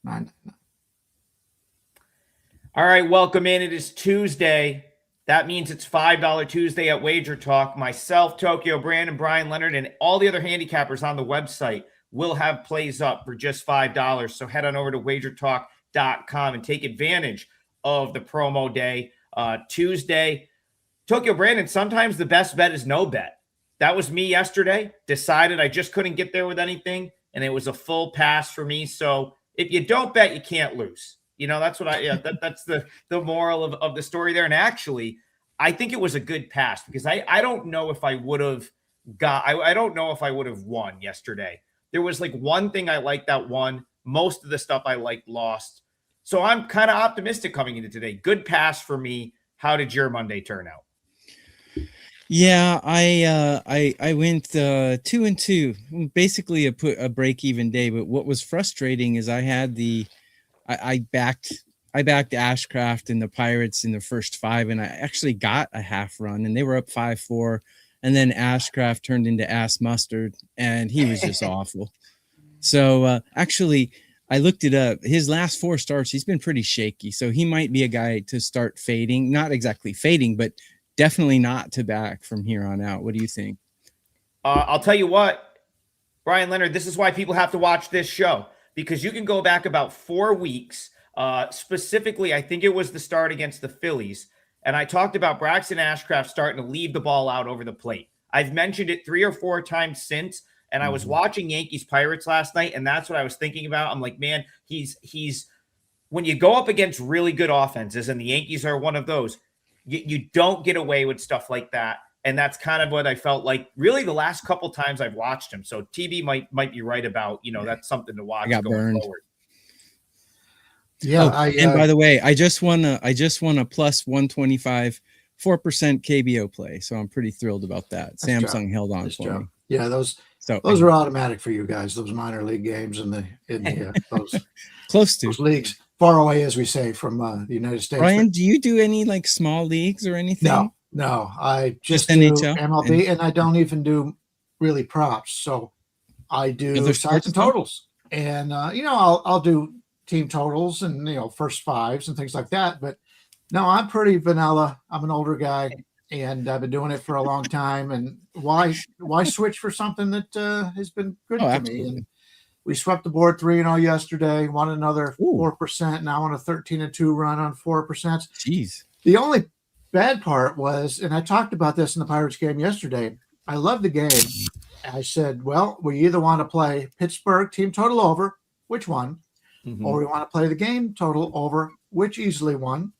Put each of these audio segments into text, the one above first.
999. All right, welcome in. It is Tuesday. That means it's $5 Tuesday at WagerTalk. Myself, Tokyo, Brandon, Bryan Leonard, and all the other handicappers on the website will have plays up for just $5. So head on over to WagerTalk.com and take advantage of the promo day. Tuesday, Tokyo, Brandon, sometimes the best bet is no bet. That was me yesterday. Decided I just couldn't get there with anything, and it was a full pass for me. So if you don't bet, you can't lose. That's what that's the moral of the story there. And actually, I think it was a good pass because I don't know if I would have I don't know if I would have won yesterday. There was like one thing I liked that won. Most of the stuff I liked lost. So I'm kind of optimistic coming into today. Good pass for me. How did your Monday turn out? Yeah, I went 2-2, basically a break-even day. But what was frustrating is I backed Ashcraft and the Pirates in the first 5, and I actually got a half run, and they were up 5-4, and then Ashcraft turned into ass mustard, and he was just awful. So actually, I looked it up. His last 4 starts, he's been pretty shaky, so he might be a guy to start fading. Not exactly fading, but definitely not to back from here on out. What do you think? I'll tell you what, Bryan Leonard, this is why people have to watch this show, because you can go back about 4 weeks. Specifically, I think it was the start against the Phillies. And I talked about Braxton Ashcraft starting to leave the ball out over the plate. I've mentioned it 3 or 4 times since. And I was watching Yankees Pirates last night, and that's what I was thinking about. I'm like, man, he's when you go up against really good offenses, and the Yankees are one of those, you don't get away with stuff like that. And that's kind of what I felt like really the last couple times I've watched him. So TB might be right about, that's something to watch going forward. Yeah. And by the way, I just won a plus 125 4% KBO play. So I'm pretty thrilled about that. Samsung held on for me. Yeah, those are automatic for you guys. Those minor league games in those close to those leagues, far away, as we say, from the United States. Bryan, do you do any like small leagues or anything? No, I just do NHL? MLB, and I don't even do really props. So I do sides and totals, and I'll do team totals and first fives and things like that. But no, I'm pretty vanilla. I'm an older guy, and I've been doing it for a long time. And why switch for something that has been good to me? And we swept the board 3-0 yesterday. Won another 4%. Now on a 13-2 run on 4%. Jeez. The only bad part was, and I talked about this in the Pirates game yesterday, I love the game. I said, well, we either want to play Pittsburgh team total over, which won, or we want to play the game total over, which easily won.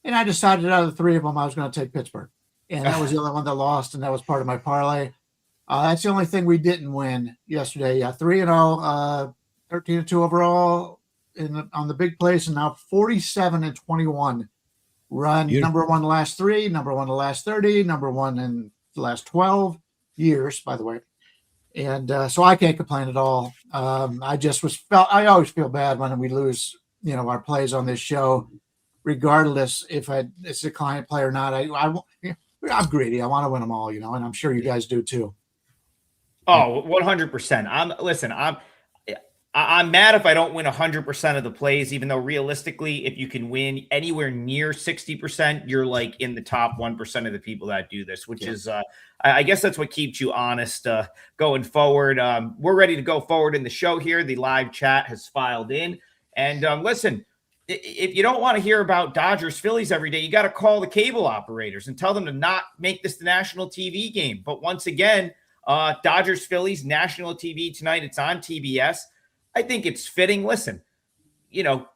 And I decided out of the 3 of them, I was going to take Pittsburgh. And that was the only one that lost, and that was part of my parlay. That's the only thing we didn't win yesterday. Yeah, 3-0, 13-2 overall on the big place, and now 47-21. Run number 1 the last 3, number 1 the last 30, number 1 in the last 12 years, by the way. And so I can't complain at all. I always feel bad when we lose, our plays on this show, regardless if it's a client play or not. I'm greedy. I want to win them all, and I'm sure you guys do too. Oh, 100%. I'm mad if I don't win 100% of the plays, even though realistically, if you can win anywhere near 60%, you're like in the top 1% of the people that do this, which is, I guess that's what keeps you honest going forward. We're ready to go forward in the show here. The live chat has filed in. And listen, if you don't want to hear about Dodgers Phillies every day, you got to call the cable operators and tell them to not make this the national TV game. But once again, Dodgers Phillies national TV tonight. It's on TBS. I think it's fitting. Listen,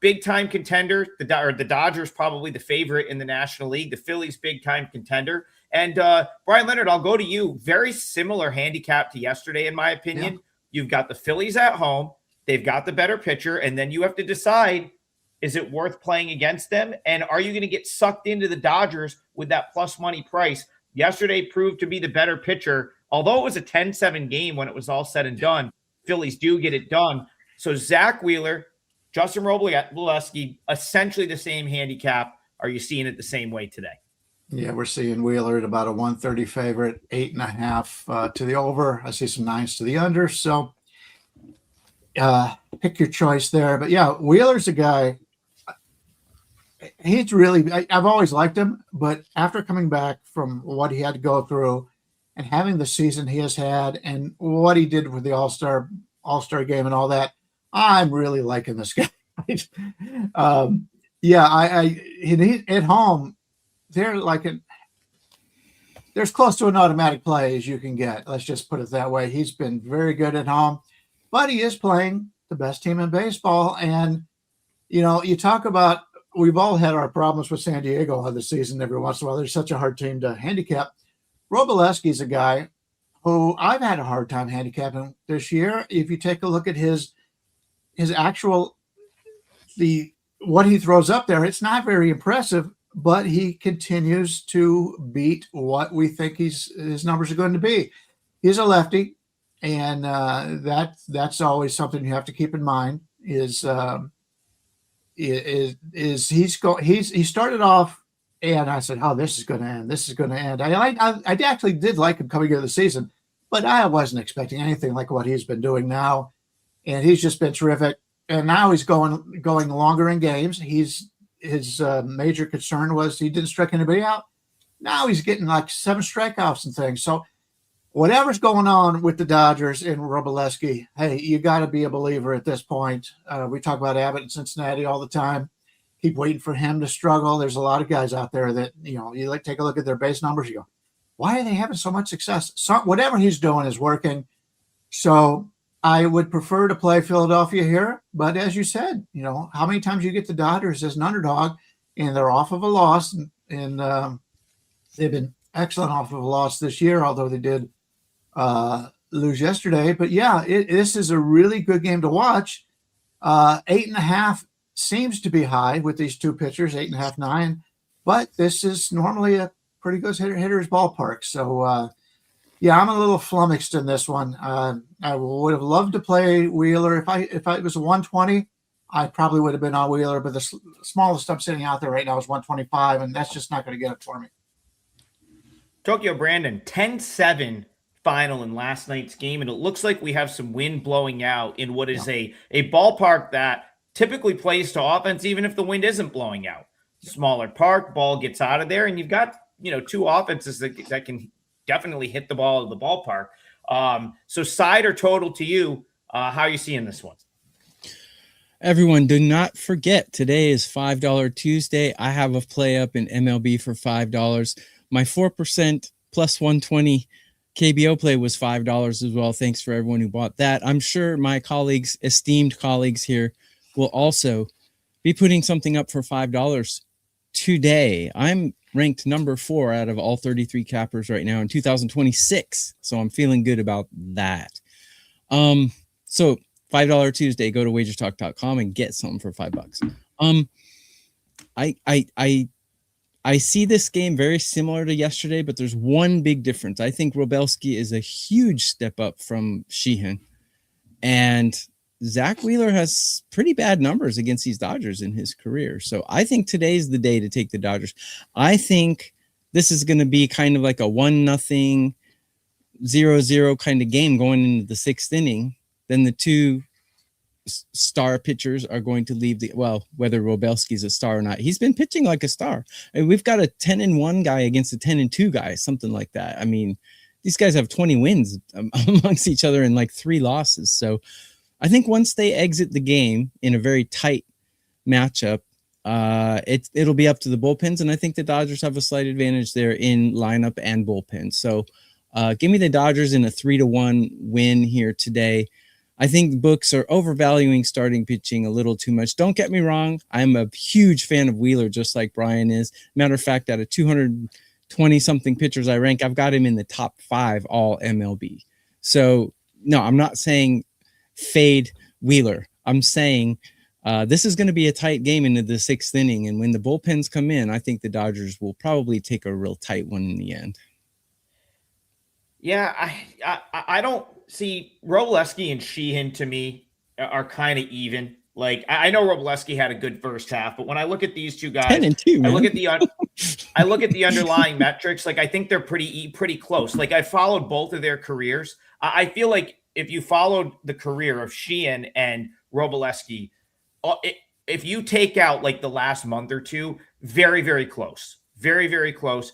big time contender. The Dodgers probably the favorite in the National League. The Phillies big time contender. And Bryan Leonard, I'll go to you. Very similar handicap to yesterday, in my opinion. Yeah. You've got the Phillies at home. They've got the better pitcher, and then you have to decide: is it worth playing against them? And are you going to get sucked into the Dodgers with that plus money price? Yesterday proved to be the better pitcher. Although it was a 10-7 game when it was all said and done, Phillies do get it done. So Zach Wheeler, Justin Robles, essentially the same handicap. Are you seeing it the same way today? Yeah, we're seeing Wheeler at about a 130 favorite, 8.5 to the over. I see some 9s to the under. So pick your choice there. But yeah, Wheeler's a guy. He's really, I've always liked him, but after coming back from what he had to go through and having the season he has had and what he did with the All-Star game and all that, I'm really liking this guy. He, at home, they're like there's close to an automatic play as you can get. Let's just put it that way. He's been very good at home, but he is playing the best team in baseball. And, you talk about, we've all had our problems with San Diego on the season every once in a while. They're such a hard team to handicap. Robleski's a guy who I've had a hard time handicapping this year. If you take a look at his actual, what he throws up there, it's not very impressive, but he continues to beat what we think his numbers are going to be. He's a lefty, and that's always something you have to keep in mind. He started off, and I said, "Oh, this is going to end. This is going to end." I actually did like him coming into the season, but I wasn't expecting anything like what he's been doing now, and he's just been terrific. And now he's going longer in games. His major concern was he didn't strike anybody out. Now he's getting like 7 strikeouts and things. So whatever's going on with the Dodgers and Robleski, hey, you got to be a believer at this point. We talk about Abbott in Cincinnati all the time. Keep waiting for him to struggle. There's a lot of guys out there that, you take a look at their base numbers. You go, why are they having so much success? Whatever he's doing is working. So I would prefer to play Philadelphia here. But as you said, how many times you get the Dodgers as an underdog and they're off of a loss, and they've been excellent off of a loss this year, although they did lose yesterday. But yeah, this is a really good game to watch. 8.5 seems to be high with these two pitchers, 8.5, 9. But this is normally a pretty good hitter's ballpark. So yeah, I'm a little flummoxed in this one. I would have loved to play Wheeler. If it was a 120, I probably would have been on Wheeler. But the smallest I'm sitting out there right now is 125, and that's just not going to get it for me. Tokyo Brandon, 10-7 final in last night's game, and it looks like we have some wind blowing out in what is a ballpark that typically plays to offense, even if the wind isn't blowing out. Smaller park, ball gets out of there, and you've got two offenses that can definitely hit the ball at the ballpark. So side or total to you, how are you seeing this one? Everyone, do not forget, today is $5 Tuesday. I have a play up in MLB for $5. My 4% plus 120 KBO play was $5 as well. Thanks for everyone who bought that. I'm sure my esteemed colleagues here, will also be putting something up for $5 today. I'm ranked number 4 out of all 33 cappers right now in 2026. So I'm feeling good about that. So $5 Tuesday, go to WagerTalk.com and get something for $5. I see this game very similar to yesterday, but there's one big difference. I think Robleski is a huge step up from Sheehan, and Zach Wheeler has pretty bad numbers against these Dodgers in his career. So I think today's the day to take the Dodgers. I think this is going to be kind of like a 1-0, 0-0 kind of game going into the 6th inning. Then the two star pitchers are going to leave whether Robleski's a star or not. He's been pitching like a star. And we've got a 10-1 guy against a 10-2 guy, something like that. I mean, these guys have 20 wins amongst each other and like 3 losses. So I think once they exit the game in a very tight matchup, it'll be up to the bullpens, and I think the Dodgers have a slight advantage there in lineup and bullpen. So give me the Dodgers in a 3-1 win here today. I think the books are overvaluing starting pitching a little too much. Don't get me wrong. I'm a huge fan of Wheeler, just like Brian is. Matter of fact, out of 220-something pitchers I rank, I've got him in the top 5 all MLB. So, no, I'm not saying fade Wheeler. I'm saying this is going to be a tight game into the 6th inning, and when the bullpens come in, I think the Dodgers will probably take a real tight one in the end. Yeah, I don't see Robleski and Sheehan, to me, are kind of even. Like, I know Robleski had a good first half, but when I look at these two guys, 10-2, man. I look at the underlying metrics. Like, I think they're pretty close. Like, I followed both of their careers. I feel like if you followed the career of Sheehan and Robolewski, if you take out like the last month or two, very, very close. Very, very close.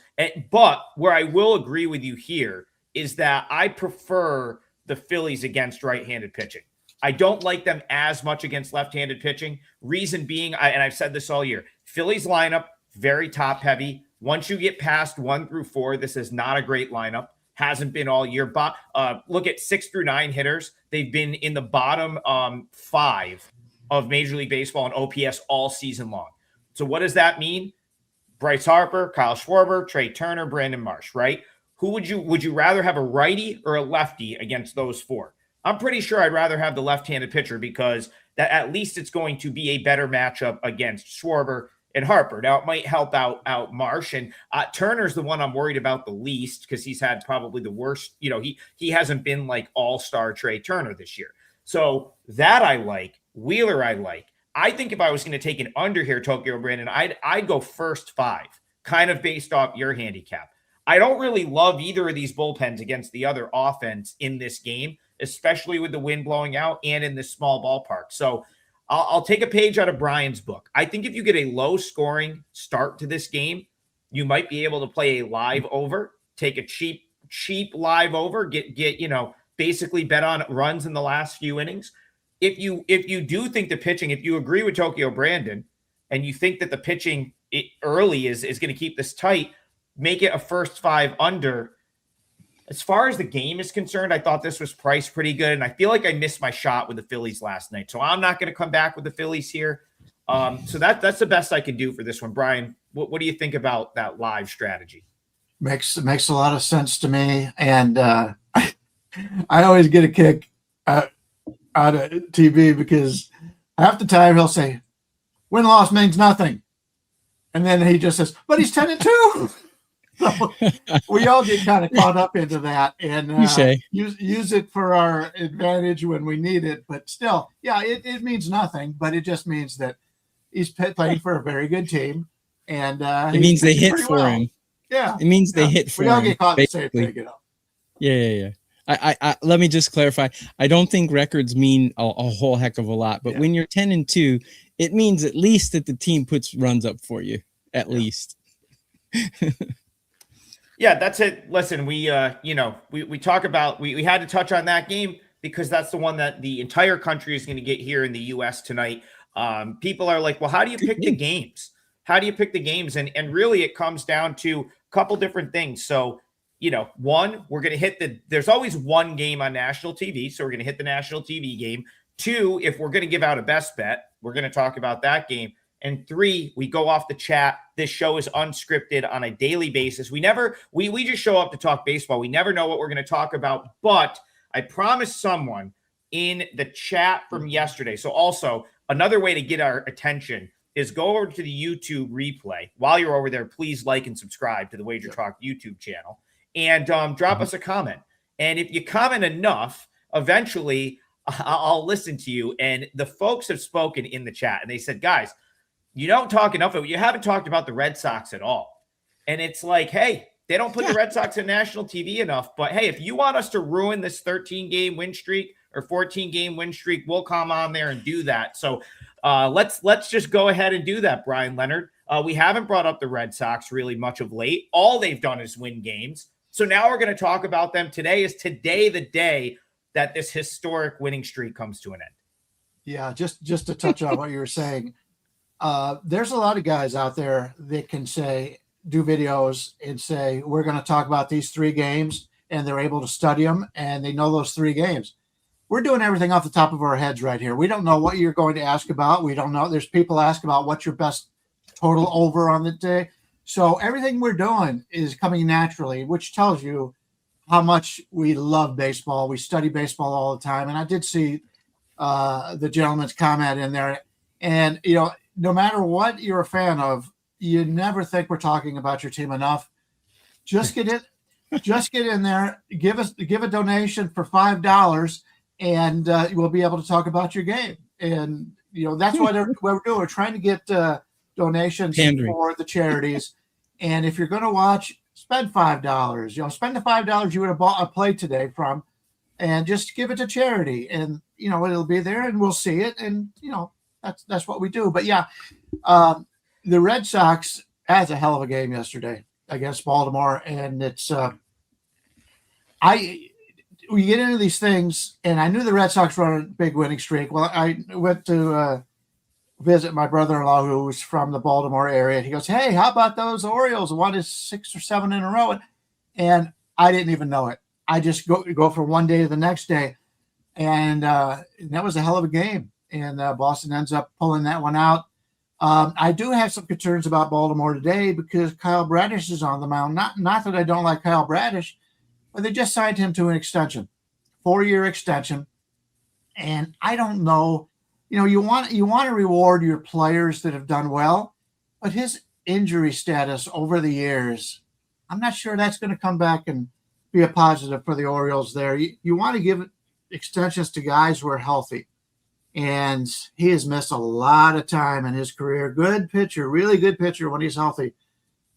But where I will agree with you here is that I prefer the Phillies against right-handed pitching. I don't like them as much against left-handed pitching. Reason being, and I've said this all year, Phillies lineup, very top-heavy. Once you get past 1 through 4, this is not a great lineup. Hasn't been all year. But look at 6 through 9 hitters. They've been in the bottom 5 of Major League Baseball and OPS all season long. So what does that mean? Bryce Harper, Kyle Schwarber, Trey Turner, Brandon Marsh, right? Who would you rather have, a righty or a lefty against those 4? I'm pretty sure I'd rather have the left-handed pitcher because that at least it's going to be a better matchup against Schwarber and Harper. Now, it might help out Marsh, and Turner's the one I'm worried about the least because he's had probably the worst. He hasn't been like all-star Trey Turner this year. So that I like. Wheeler I like. I think if I was going to take an under here, Tokyo Brandon, I'd go first 5, kind of based off your handicap. I don't really love either of these bullpens against the other offense in this game, especially with the wind blowing out and in this small ballpark. So I'll take a page out of Brian's book. I think if you get a low-scoring start to this game, you might be able to play a live over, take a cheap live over, get basically bet on runs in the last few innings. If you do think the pitching, if you agree with Tokyo Brandon and you think that the pitching early is going to keep this tight, make it a first 5 under. As far as the game is concerned, I thought this was priced pretty good, and I feel like I missed my shot with the Phillies last night. So I'm not going to come back with the Phillies here. So that's the best I can do for this one. Brian, what do you think about that live strategy? Makes a lot of sense to me, and I always get a kick out of TV because half the time he'll say, win-loss means nothing. And then he just says, but he's 10-2. So we all get kind of caught up into that and use it for our advantage when we need it. But still, yeah, it means nothing, but it just means that he's playing for a very good team. And it means they hit for him. Yeah. It means they hit for him. We all get caught in the same thing, Yeah. I let me just clarify. I don't think records mean a whole heck of a lot, but when you're 10-2, it means at least that the team puts runs up for you, at least. Yeah, that's it. Listen, we talk about, we had to touch on that game because that's the one that the entire country is going to get here in the U.S. tonight. People are like, well, how do you pick the games? How do you pick the games? And really it comes down to a couple different things. So, one, we're going to hit there's always one game on national TV. So we're going to hit the national TV game. 2, if we're going to give out a best bet, we're going to talk about that game. And 3, we go off the chat. This show is unscripted on a daily basis. We just show up to talk baseball. We never know what we're going to talk about, but I promised someone in the chat from yesterday. So also another way to get our attention is go over to the YouTube replay. While you're over there, please like and subscribe to the WagerTalk YouTube channel and drop us a comment. And if you comment enough, eventually I'll listen to you. And the folks have spoken in the chat and they said, guys, you don't talk enough of it. You haven't talked about the Red Sox at all. And it's like, hey, they don't put the Red Sox on national TV enough. But hey, if you want us to ruin this 13-game win streak or 14-game win streak, we'll come on there and do that. So let's just go ahead and do that, Bryan Leonard. We haven't brought up the Red Sox really much of late. All they've done is win games. So now we're going to talk about them. Today the day that this historic winning streak comes to an end. Yeah, just to touch on what you were saying. There's a lot of guys out there that can do videos and say, we're going to talk about these 3 games, and they're able to study them and they know those 3 games. We're doing everything off the top of our heads right here. We don't know what you're going to ask about. We don't know. There's people ask about what's your best total over on the day. So everything we're doing is coming naturally, which tells you how much we love baseball. We study baseball all the time. And I did see the gentleman's comment in there. And, no matter what you're a fan of, you never think we're talking about your team enough. Just get in there, give a donation for $5, and we'll be able to talk about your game. And that's what we're doing. We're trying to get donations for the charities. And if you're going to watch, spend $5. Spend the $5 you would have bought a play today from and just give it to charity, and it'll be there, and we'll see it, and that's what we do. But yeah, the Red Sox had a hell of a game yesterday against Baltimore, and it's we get into these things, and I knew the Red Sox were on a big winning streak. Well, I went to visit my brother-in-law who was from the Baltimore area. He goes, "Hey, how about those Orioles? Won 6 or 7 in a row." And I didn't even know it. I just go from one day to the next day, and that was a hell of a game. And Boston ends up pulling that one out. I do have some concerns about Baltimore today because Kyle Bradish is on the mound. Not that I don't like Kyle Bradish, but they just signed him to an extension, 4-year extension, and I don't know. You want to reward your players that have done well, but his injury status over the years, I'm not sure that's going to come back and be a positive for the Orioles there. You want to give extensions to guys who are healthy, and he has missed a lot of time in his career. Good pitcher, really good pitcher when he's healthy,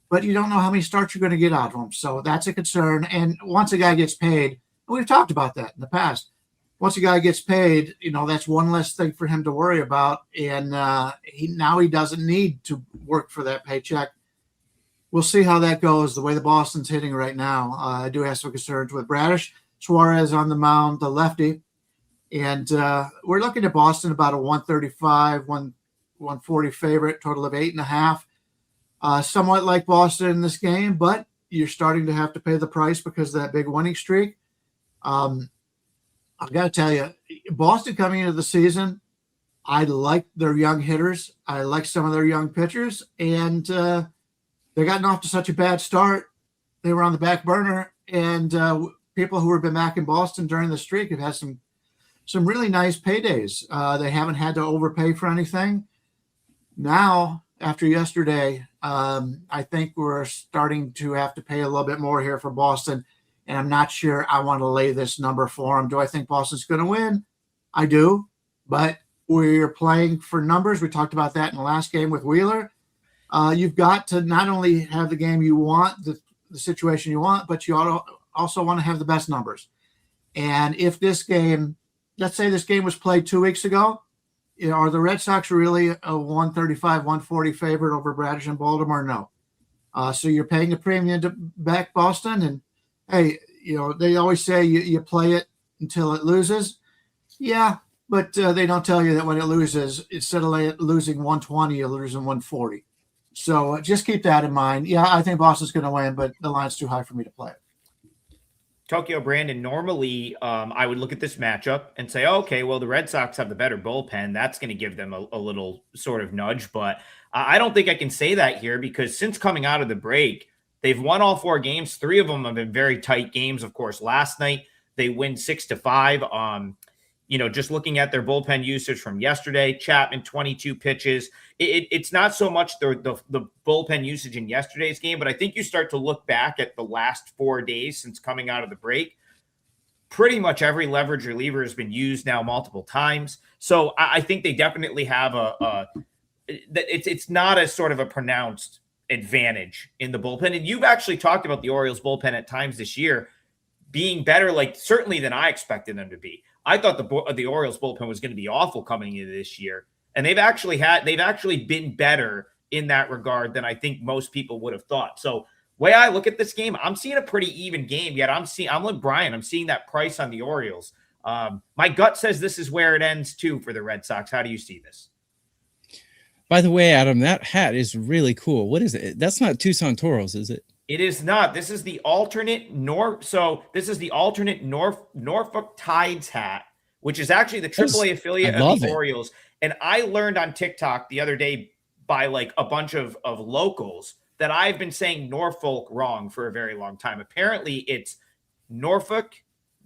but you don't know how many starts you're going to get out of him. So that's a concern. And once a guy gets paid, we've talked about that in the past, once a guy gets paid, that's one less thing for him to worry about. And he doesn't need to work for that paycheck. We'll see how that goes. The way the Boston's hitting right now, I do have some concerns with Bradish. Suarez on the mound, the lefty. And we're looking at Boston about a 135, 140 favorite, total of 8.5. Somewhat like Boston in this game, but you're starting to have to pay the price because of that big winning streak. I've got to tell you, Boston coming into the season, I like their young hitters. I like some of their young pitchers, and they gotten off to such a bad start. They were on the back burner, and people who have been back in Boston during the streak have had some really nice paydays. They haven't had to overpay for anything. Now, after yesterday, I think we're starting to have to pay a little bit more here for Boston. And I'm not sure I want to lay this number for them. Do I think Boston's going to win? I do, but we're playing for numbers. We talked about that in the last game with Wheeler. You've got to not only have the game you want, the situation you want, but you also want to have the best numbers. And if this game, let's say this game was played 2 weeks ago, are the Red Sox really a 135, 140 favorite over Bradish and Baltimore? No. So you're paying a premium to back Boston, and hey, they always say you play it until it loses. Yeah, but they don't tell you that when it loses, instead of losing 120, you're losing 140. So just keep that in mind. Yeah, I think Boston's going to win, but the line's too high for me to play it. Tokyo Brandon, normally I would look at this matchup and say, okay, well, the Red Sox have the better bullpen. That's going to give them a little sort of nudge. But I don't think I can say that here because since coming out of the break, they've won all 4 games. 3 of them have been very tight games. Of course, last night they win 6-5. Just looking at their bullpen usage from yesterday, Chapman, 22 pitches. It's not so much the bullpen usage in yesterday's game, but I think you start to look back at the last 4 days since coming out of the break. Pretty much every leverage reliever has been used now multiple times. So I think they definitely have it's not as sort of a pronounced advantage in the bullpen. And you've actually talked about the Orioles bullpen at times this year being better, like certainly than I expected them to be. I thought the Orioles bullpen was going to be awful coming into this year. And they've actually been better in that regard than I think most people would have thought. So way I look at this game, I'm seeing a pretty even game, yet I'm like Brian, I'm seeing that price on the Orioles. My gut says this is where it ends too for the Red Sox. How do you see this? By the way, Adam, that hat is really cool. What is it? That's not Tucson Toros, is it? It is not. This is the alternate Norfolk Tides hat, which is actually the AAA affiliate of the Orioles. And I learned on TikTok the other day by like a bunch of locals that I've been saying Norfolk wrong for a very long time. Apparently it's Norfolk.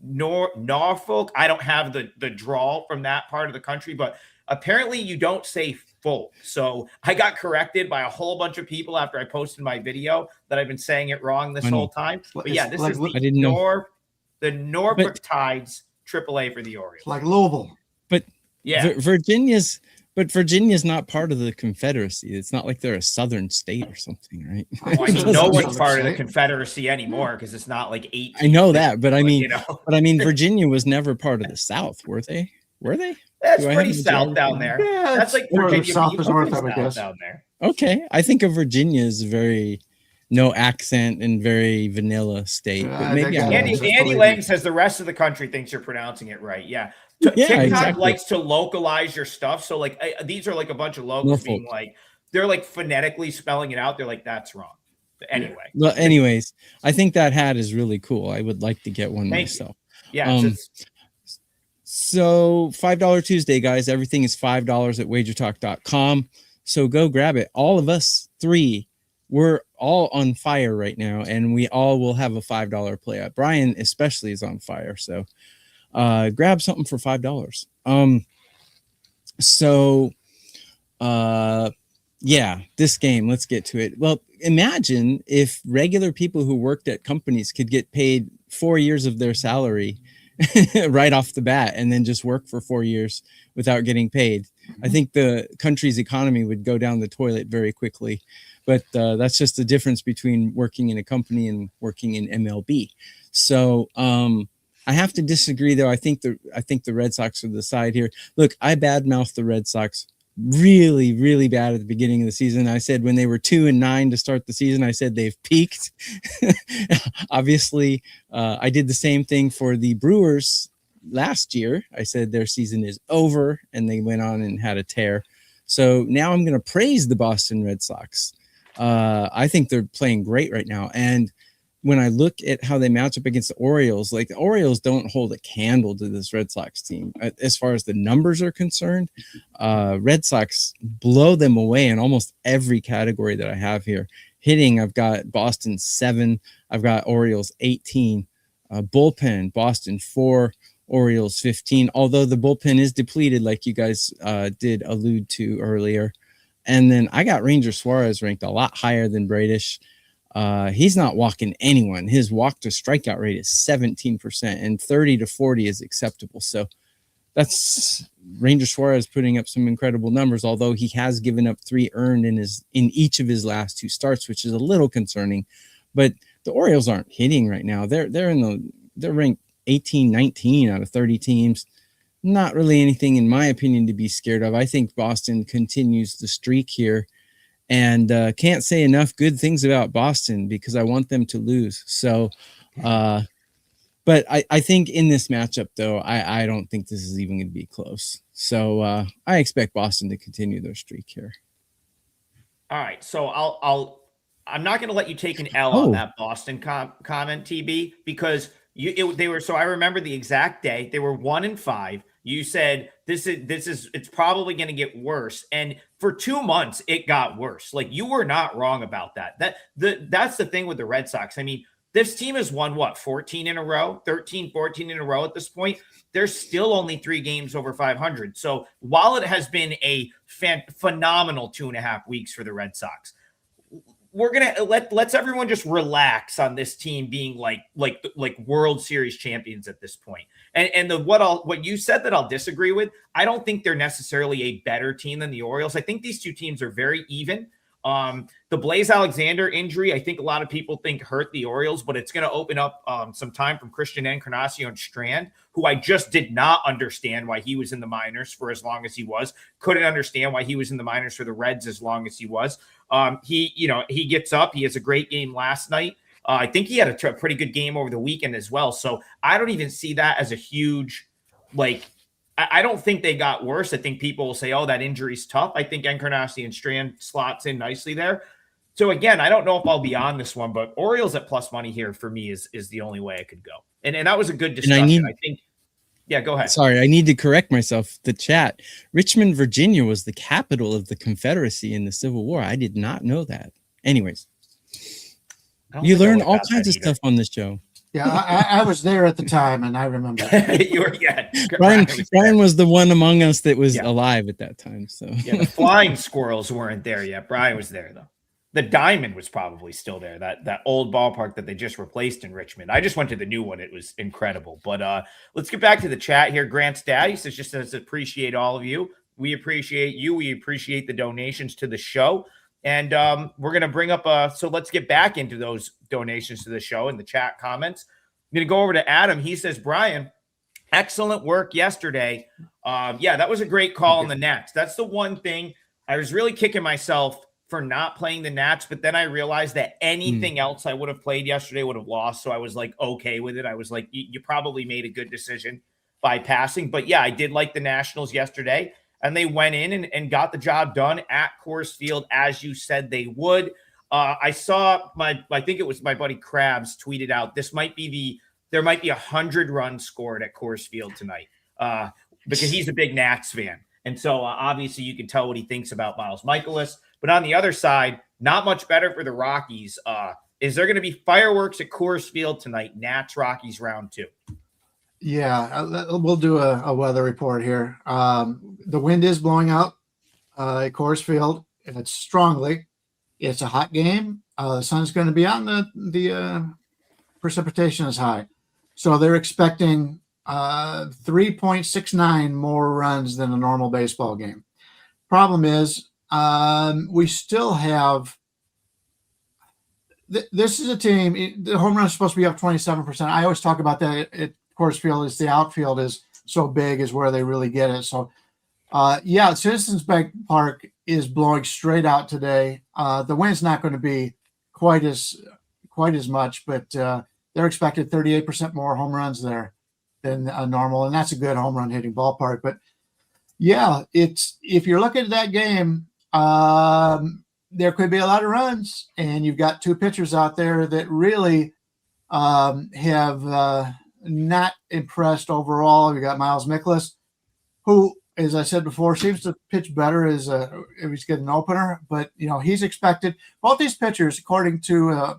I don't have the drawl from that part of the country, but apparently you don't say full. So I got corrected by a whole bunch of people after I posted my video that I've been saying it wrong this whole time. But yeah, this is the Norfolk Tides AAA for the Orioles. Like Louisville. But yeah, Virginia's But Virginia's not part of the Confederacy. It's not like they're a southern state or something, right? Well, I mean, no one's part of the Confederacy anymore because it's not like 8. I know that, but I mean, you know, Virginia was never part of the South, were they? Were they? That's pretty south down there. Yeah, that's like Virginia south is north, I would south guess. down there. Okay, I think of Virginia as very no accent and very vanilla state. But maybe Andy Lang says the rest of the country thinks you're pronouncing it right. Yeah. TikTok exactly. likes to localize your stuff. So like these are like a bunch of locals being like, they're like phonetically spelling it out. They're like, that's wrong. But anyway. Well, anyways, I think that hat is really cool. I would like to get one myself. Yeah. So $5 Tuesday, guys. Everything is $5 at WagerTalk.com. So go grab it. All of us 3, we're all on fire right now, and we all will have a $5 playout. Brian especially is on fire. So grab something for $5. Yeah, this game, let's get to it. Well, imagine if regular people who worked at companies could get paid 4 years of their salary right off the bat and then just work for 4 years without getting paid. I think the country's economy would go down the toilet very quickly. But that's just the difference between working in a company and working in MLB. So I have to disagree, though. I think the Red Sox are the side here. Look, I badmouthed the Red Sox really, really bad at the beginning of the season. I said when they were 2-9 to start the season, I said they've peaked. Obviously, I did the same thing for the Brewers last year. I said their season is over, and they went on and had a tear. So now I'm going to praise the Boston Red Sox. I think they're playing great right now. And when I look at how they match up against the Orioles, like the Orioles don't hold a candle to this Red Sox team. As far as the numbers are concerned, Red Sox blow them away in almost every category that I have here. Hitting, I've got Boston 7. I've got Orioles 18. Bullpen, Boston 4. Orioles 15. Although the bullpen is depleted, like you guys did allude to earlier. And then I got Ranger Suarez ranked a lot higher than Bradish. He's not walking anyone. His walk to strikeout rate is 17%, and 30-40 is acceptable. So that's Ranger Suarez putting up some incredible numbers, although he has given up 3 earned in each of his last 2 starts, which is a little concerning. But the Orioles aren't hitting right now. They're ranked 18-19 out of 30 teams. Not really anything, in my opinion, to be scared of. I think Boston continues the streak here, and can't say enough good things about Boston because I want them to lose. So, but I think in this matchup, though, I don't think this is even going to be close. So I expect Boston to continue their streak here. All right, so I'm not going to let you take an L on that Boston comment, TB, because they were. So I remember the exact day they were 1-5. You said it's probably going to get worse, and for 2 months it got worse. Like, you were not wrong about that. That's the thing with the Red Sox. I mean, this team has won 14 in a row, 13, 14 in a row at this point. There's still only 3 games over 500. So while it has been a phenomenal 2.5 weeks for the Red Sox, we're gonna let's everyone just relax on this team being like World Series champions at this point. And what you said that I'll disagree with. I don't think they're necessarily a better team than the Orioles. I think these two teams are very even. The Blaze Alexander injury, I think a lot of people think hurt the Orioles, but it's going to open up some time from Christian Encarnacion Strand, who I just did not understand why he was in the minors for as long as he was. Couldn't understand why he was in the minors for the Reds as long as he was. He gets up. He has a great game last night. I think he had a pretty good game over the weekend as well. So I don't even see that as a huge, I don't think they got worse. I think people will say, oh, that injury's tough. I think Encarnacion Strand slots in nicely there. So again, I don't know if I'll be on this one, but Orioles at plus money here for me is the only way I could go. And that was a good discussion. I think. Yeah, go ahead. Sorry, I need to correct myself. The chat. Richmond, Virginia was the capital of the Confederacy in the Civil War. I did not know that. Anyways, you learn all kinds of stuff on this show. Yeah, I was there at the time, and I remember. You were, yeah. Brian was the one among us that was alive at that time. So yeah, the flying squirrels weren't there yet. Brian was there though. The Diamond was probably still there. That old ballpark that they just replaced in Richmond. I just went to the new one. It was incredible. But let's get back to the chat here. Grant's dad, he says, just says appreciate all of you. We appreciate you. We appreciate the donations to the show. And we're going to bring up so let's get back into those donations to the show in the chat comments. I'm going to go over to Adam. He says, Brian, excellent work yesterday. Yeah, that was a great call on the Nats. That's the one thing I was really kicking myself for not playing the Nats, but then I realized that anything else I would have played yesterday would have lost. So I was like, okay with it. I was like, you probably made a good decision by passing. But yeah, I did like the Nationals yesterday, and they went in and got the job done at Coors Field, as you said they would. I saw I think it was my buddy Krabs tweeted out, there might be 100 runs scored at Coors Field tonight because he's a big Nats fan. And so obviously you can tell what he thinks about Miles Mikolas. But on the other side, not much better for the Rockies. Is there going to be fireworks at Coors Field tonight? Nats Rockies round 2. Yeah, we'll do a weather report here. The wind is blowing out at Coors Field, and it's strongly. It's a hot game. The sun's going to be out, and the precipitation is high. So they're expecting 3.69 more runs than a normal baseball game. Problem is, we still have this is a team. The home run is supposed to be up 27%. I always talk about that at Coors Field. Is the outfield is so big is where they really get it. So, yeah, Citizens Bank Park is blowing straight out today. The wind's not going to be quite as much, but they're expected 38% more home runs there than normal, and that's a good home run hitting ballpark. But yeah, if you're looking at that game, there could be a lot of runs, and you've got two pitchers out there that really have not impressed overall. You got Miles Mikolas, who, as I said before, seems to pitch better as if he's getting an opener, but he's expected. Both these pitchers, according to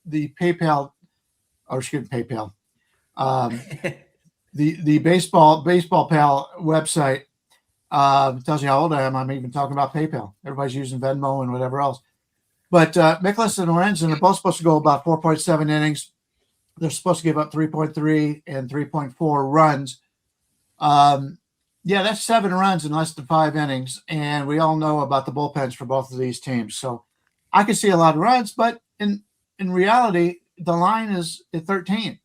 the PayPal, the baseball pal website, tells you how old I am. I'm even talking about PayPal. Everybody's using Venmo and whatever else. But Mikolas and Lorenzen are both supposed to go about 4.7 innings. They're supposed to give up 3.3 and 3.4 runs. Yeah, that's 7 runs in less than 5 innings. And we all know about the bullpens for both of these teams. So I can see a lot of runs, but in reality, the line is at 13.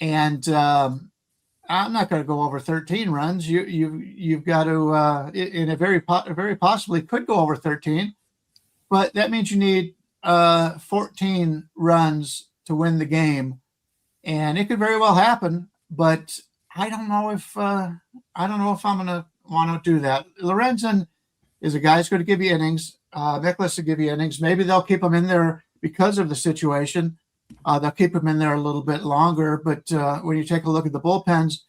And I'm not going to go over 13 runs. You've got to, and it very possibly could go over 13, but that means you need 14 runs to win the game, and it could very well happen. But I don't know if I'm going to want to do that. Lorenzen is a guy who's going to give you innings. Mikolas will give you innings. Maybe they'll keep him in there because of the situation. They'll keep him in there a little bit longer, but when you take a look at the bullpens,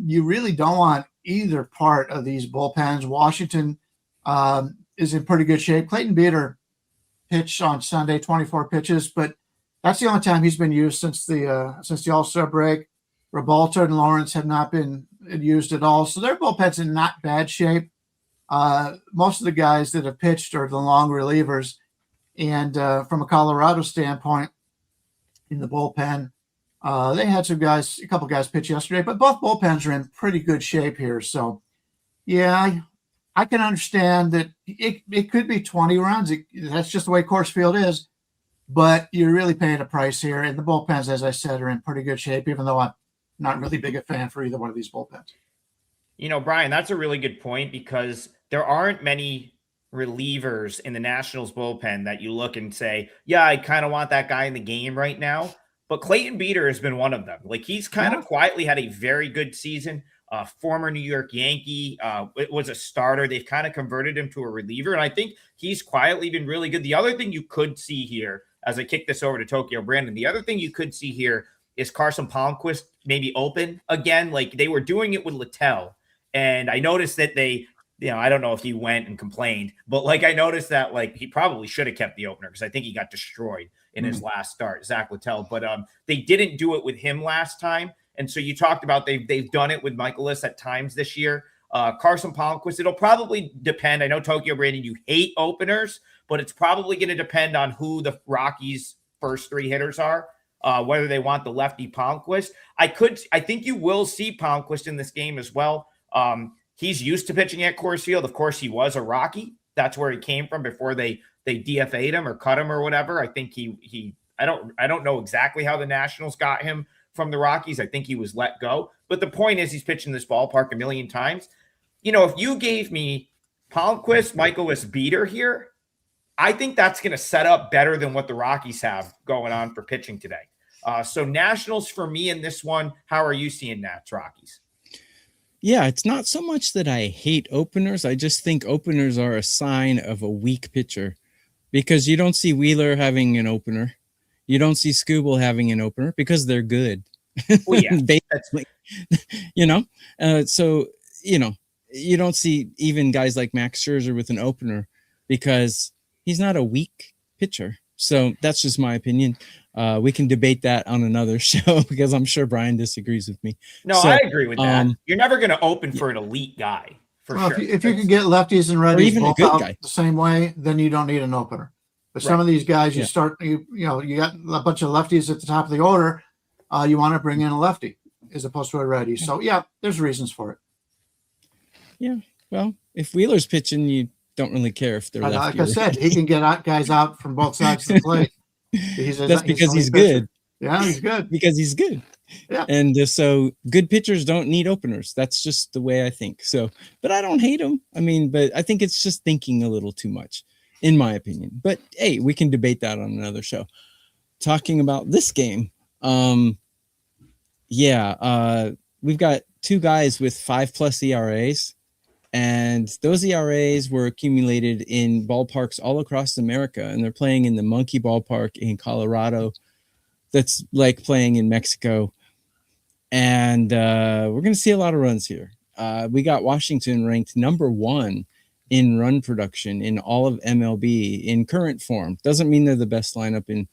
you really don't want either part of these bullpens. Washington is in pretty good shape. Clayton Beeter pitched on Sunday, 24 pitches, but that's the only time he's been used since the All-Star break. Rebalta and Lawrence have not been used at all, so their bullpen's in not bad shape. Most of the guys that have pitched are the long relievers. And from a Colorado standpoint, in the bullpen, they had a couple guys pitch yesterday, but both bullpens are in pretty good shape here. So, yeah, I can understand that it could be 20 runs. That's just the way Coors Field is. But you're really paying a price here. And the bullpens, as I said, are in pretty good shape, even though I'm not really big a fan for either one of these bullpens. Brian, that's a really good point because there aren't many relievers in the Nationals bullpen that you look and say, yeah, I kind of want that guy in the game right now. But Clayton Beeter has been one of them. Like, he's kind of quietly had a very good season. Former New York Yankee, it was a starter. They've kind of converted him to a reliever, and I think he's quietly been really good. The other thing you could see here, as I kick this over to Tokyo Brandon, the other thing you could see here is Carson Palmquist maybe open again. Like, they were doing it with Littell, and I noticed that they, I don't know if he went and complained, but I noticed that he probably should have kept the opener because I think he got destroyed in his last start, Zach Littell. But they didn't do it with him last time. And so you talked about they've done it with Mikolas at times this year. Carson Palmquist, it'll probably depend. I know, Tokyo Brandon, you hate openers, but it's probably going to depend on who the Rockies' first 3 hitters are, whether they want the lefty Palmquist. I think you will see Palmquist in this game as well. he's used to pitching at Coors Field. Of course, he was a Rocky. That's where he came from before they DFA'd him or cut him or whatever. I think I don't know exactly how the Nationals got him from the Rockies. I think he was let go. But the point is, he's pitching this ballpark a million times. If you gave me Palmquist, Michaelis, Beater here, I think that's going to set up better than what the Rockies have going on for pitching today. So Nationals for me in this one. How are you seeing Nats Rockies? Yeah, it's not so much that I hate openers. I just think openers are a sign of a weak pitcher, because you don't see Wheeler having an opener. You don't see Skubal having an opener because they're good. Well, yeah, basically, so, you don't see even guys like Max Scherzer with an opener because he's not a weak pitcher. So that's just my opinion. We can debate that on another show because I'm sure Brian disagrees with me. No, I agree with that. You're never going to open for an elite guy. Sure. If you can get lefties and righties even a good out guy the same way, then you don't need an opener. But some of these guys, you got a bunch of lefties at the top of the order. You want to bring in a lefty as opposed to a righty. So there's reasons for it. Yeah. Well, if Wheeler's pitching, you don't really care if they're lefty. Like I said, he can get guys out from both sides of the plate. That's because he's good. Yeah, he's good. Because he's good. Yeah. And so good pitchers don't need openers. That's just the way I think. So, but I don't hate him. I mean, but I think it's just thinking a little too much, in my opinion. But hey, we can debate that on another show. Talking about this game. We've got two guys with 5+ ERAs, and those ERAs were accumulated in ballparks all across America, and they're playing in the Monkey Ballpark in Colorado. That's like playing in Mexico. And we're going to see a lot of runs here. We got Washington ranked number 1 in run production in all of MLB in current form. Doesn't mean they're the best lineup in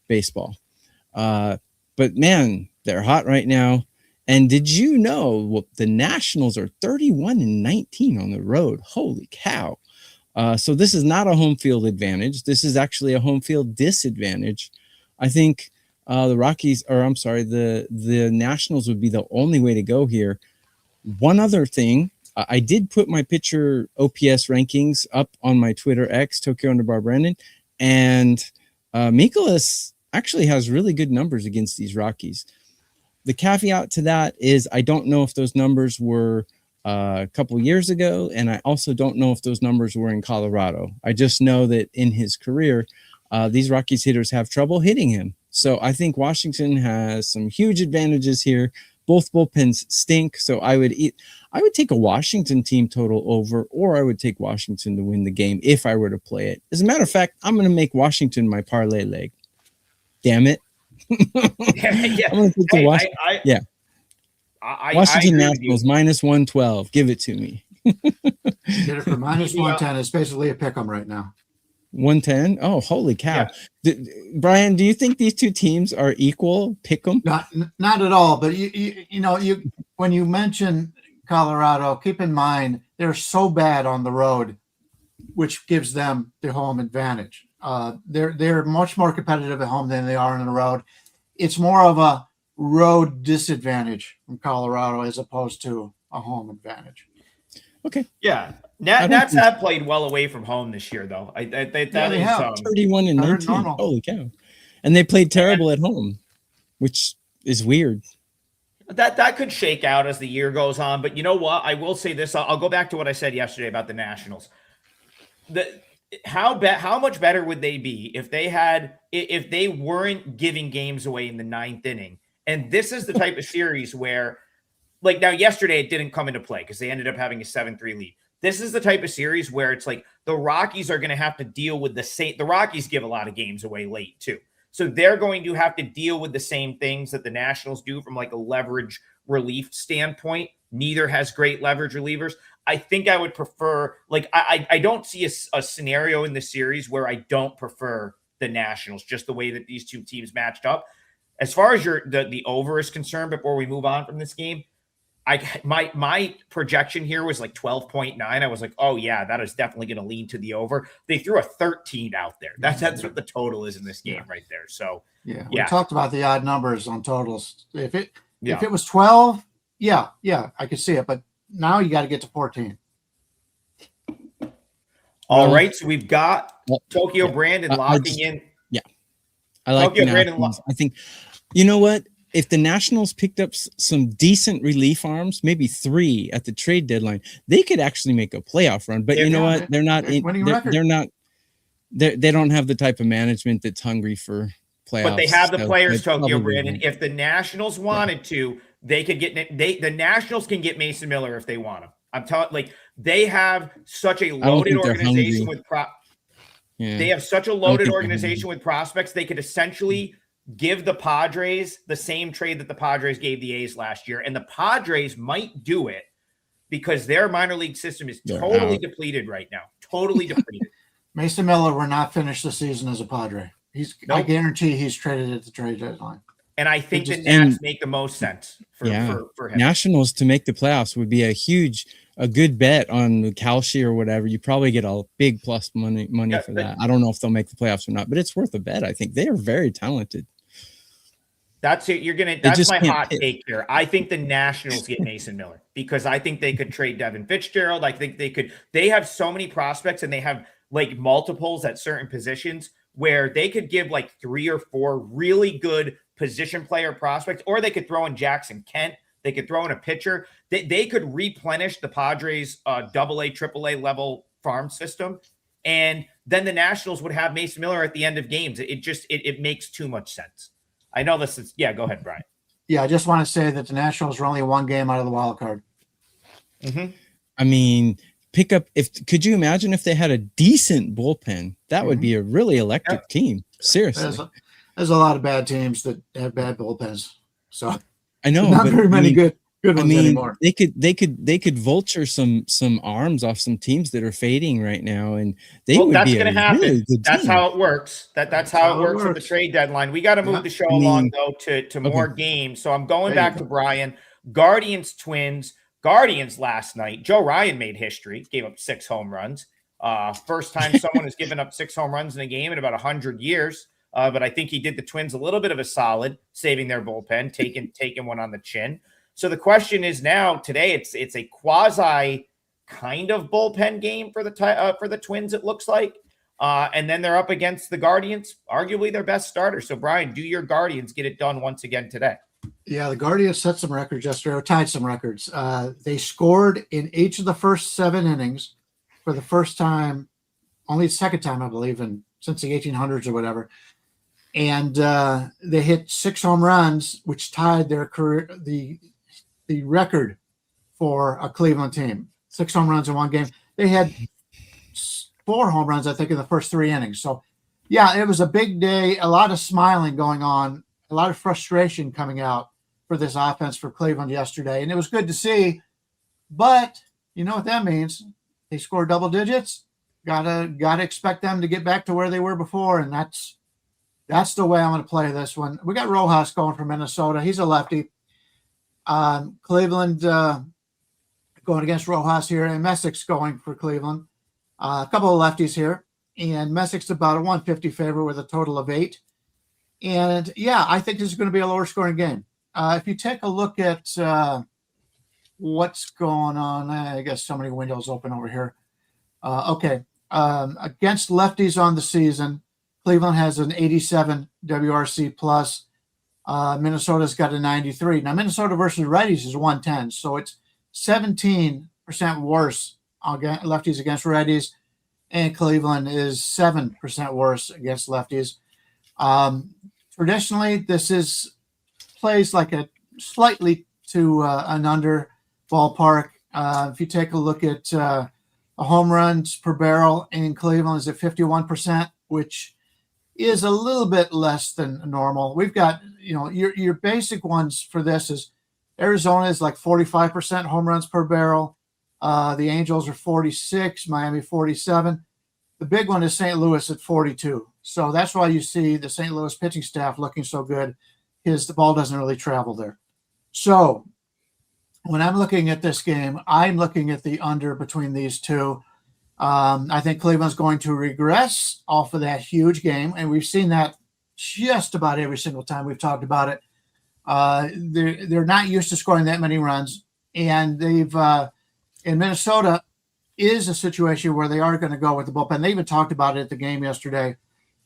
baseball. But man, they're hot right now. And did you know the Nationals are 31-19 on the road? Holy cow. So this is not a home field advantage. This is actually a home field disadvantage. I think the Nationals would be the only way to go here. One other thing, I did put my pitcher OPS rankings up on my Twitter X, Tokyo Brandon, and Mikolas actually has really good numbers against these Rockies. The caveat to that is I don't know if those numbers were a couple years ago, and I also don't know if those numbers were in Colorado. I just know that in his career, these Rockies hitters have trouble hitting him. So I think Washington has some huge advantages here. Both bullpens stink, so I would take a Washington team total over, or I would take Washington to win the game if I were to play it. As a matter of fact, I'm going to make Washington my parlay leg. Damn it. Yeah. I'm going to take Washington. Washington Nationals -112. Give it to me. Get it for -110. It's basically a pick 'em right now. 110. Oh, holy cow. Yeah. Brian, do you think these two teams are equal? Pick 'em? Not at all. But you when you mention Colorado, keep in mind they're so bad on the road, which gives them the home advantage. They're much more competitive at home than they are on the road. It's more of a road disadvantage from Colorado as opposed to a home advantage. Okay. Yeah. Nats have played well away from home this year, though. They have 31-19. Holy cow! And they played terrible at home, which is weird. That could shake out as the year goes on. But you know what? I will say this. I'll go back to what I said yesterday about the Nationals. How much better would they be if they weren't giving games away in the 9th inning? And this is the type of series where, like, now yesterday it didn't come into play because they ended up having a 7-3 lead. This is the type of series where it's like the Rockies are going to have to deal with the Rockies give a lot of games away late too. So they're going to have to deal with the same things that the Nationals do from like a leverage relief standpoint. Neither has great leverage relievers. I think I would prefer, like, I don't see a scenario in the series where I don't prefer the Nationals, just the way that these two teams matched up. As far as the over is concerned, before we move on from this game, my projection here was like 12.9. I was like, oh yeah, that is definitely going to lean to the over. They threw a 13 out there. That's what the total is in this game right there. So we talked about the odd numbers on totals. If it was 12, I could see it, but now you got to get to 14. All right, so we've got Tokyo yeah. Brandon locking in. Yeah, I like Tokyo the Brandon. Nationals. I think, you know what? If the Nationals picked up some decent relief arms, maybe 3 at the trade deadline, they could actually make a playoff run. But you know what? They're not. They're not. They don't have the type of management that's hungry for playoffs. But they have the players, Tokyo probably Brandon. won't. If the Nationals wanted to, they could get. The Nationals can get Mason Miller if they want him. I'm telling, like, they have such a loaded organization with They have such a loaded organization with prospects. They could essentially give the Padres the same trade that the Padres gave the A's last year, and the Padres might do it because their minor league system is totally depleted right now. Totally depleted. Mason Miller will not finish the season as a Padre. I guarantee he's traded at the trade deadline. And I think the Nats make the most sense for him. Nationals to make the playoffs would be a good bet on Kalshi or whatever. You probably get a big plus money for that. I don't know if they'll make the playoffs or not, but it's worth a bet. I think they are very talented. That's it. That's my hot take here. I think the Nationals get Mason Miller because I think they could trade Devin Fitzgerald. I think they have so many prospects and they have like multiples at certain positions where they could give like 3 or 4 really good position player prospects, or they could throw in Jackson Kent. They could throw in a pitcher. They could replenish the Padres AA, AAA level farm system. And then the Nationals would have Mason Miller at the end of games. It makes too much sense. I know this is, go ahead, Brian. Yeah, I just want to say that the Nationals are only 1 game out of the wild card. Mm-hmm. I mean, could you imagine if they had a decent bullpen? That would be a really electric team. Seriously. There's a lot of bad teams that have bad bullpens. So I know, not very many good ones anymore. They could vulture some arms off some teams that are fading right now, and that's going to happen. Really that's how it works. That's how it works with the trade deadline. We got to move the show along though to more games. So I'm going back to Brian. Guardians Twins. Guardians last night. Joe Ryan made history. Gave up 6 home runs. First time someone has given up 6 home runs in a game in about 100 years. But I think he did the Twins a little bit of a solid, saving their bullpen, taking one on the chin. So the question is now today, it's a quasi kind of bullpen game for the Twins. It looks like, and then they're up against the Guardians, arguably their best starter. So Brian, do your Guardians get it done once again today? Yeah, the Guardians set some records yesterday, or tied some records. They scored in each of the first 7 innings for the first time, only the second time I believe, since the 1800s or whatever. And they hit 6 home runs, which tied their career the record for a Cleveland team. 6 home runs in one game. They had 4 home runs, I think, in the first 3 innings. So, yeah, it was a big day. A lot of smiling going on. A lot of frustration coming out for this offense for Cleveland yesterday, and it was good to see. But you know what that means? They score double digits. Gotta expect them to get back to where they were before, and that's the way I'm going to play this one. We got Rojas going from Minnesota. He's a lefty. Cleveland going against Rojas here, and Messick's going for Cleveland. A couple of lefties here, and Messick's about a 150 favorite with a total of 8. And, yeah, I think this is going to be a lower-scoring game. If you take a look at what's going on, I guess so many windows open over here. Okay. Against lefties on the season, Cleveland has an 87 WRC plus. Minnesota's got a 93. Now, Minnesota versus righties is 110, so it's 17% worse lefties against righties, and Cleveland is 7% worse against lefties. Traditionally, this plays like a slightly to an under ballpark. If you take a look at home runs per barrel in Cleveland is at 51%, which is a little bit less than normal. We've got, your basic ones for this is Arizona is like 45% home runs per barrel. The Angels are 46, Miami 47. The big one is St. Louis at 42. So that's why you see the St. Louis pitching staff looking so good, is the ball doesn't really travel there. So when I'm looking at this game, I'm looking at the under between these two. I think Cleveland's going to regress off of that huge game, and we've seen that just about every single time we've talked about it. They're not used to scoring that many runs, and they've And Minnesota is a situation where they are going to go with the bullpen. They even talked about it at the game yesterday.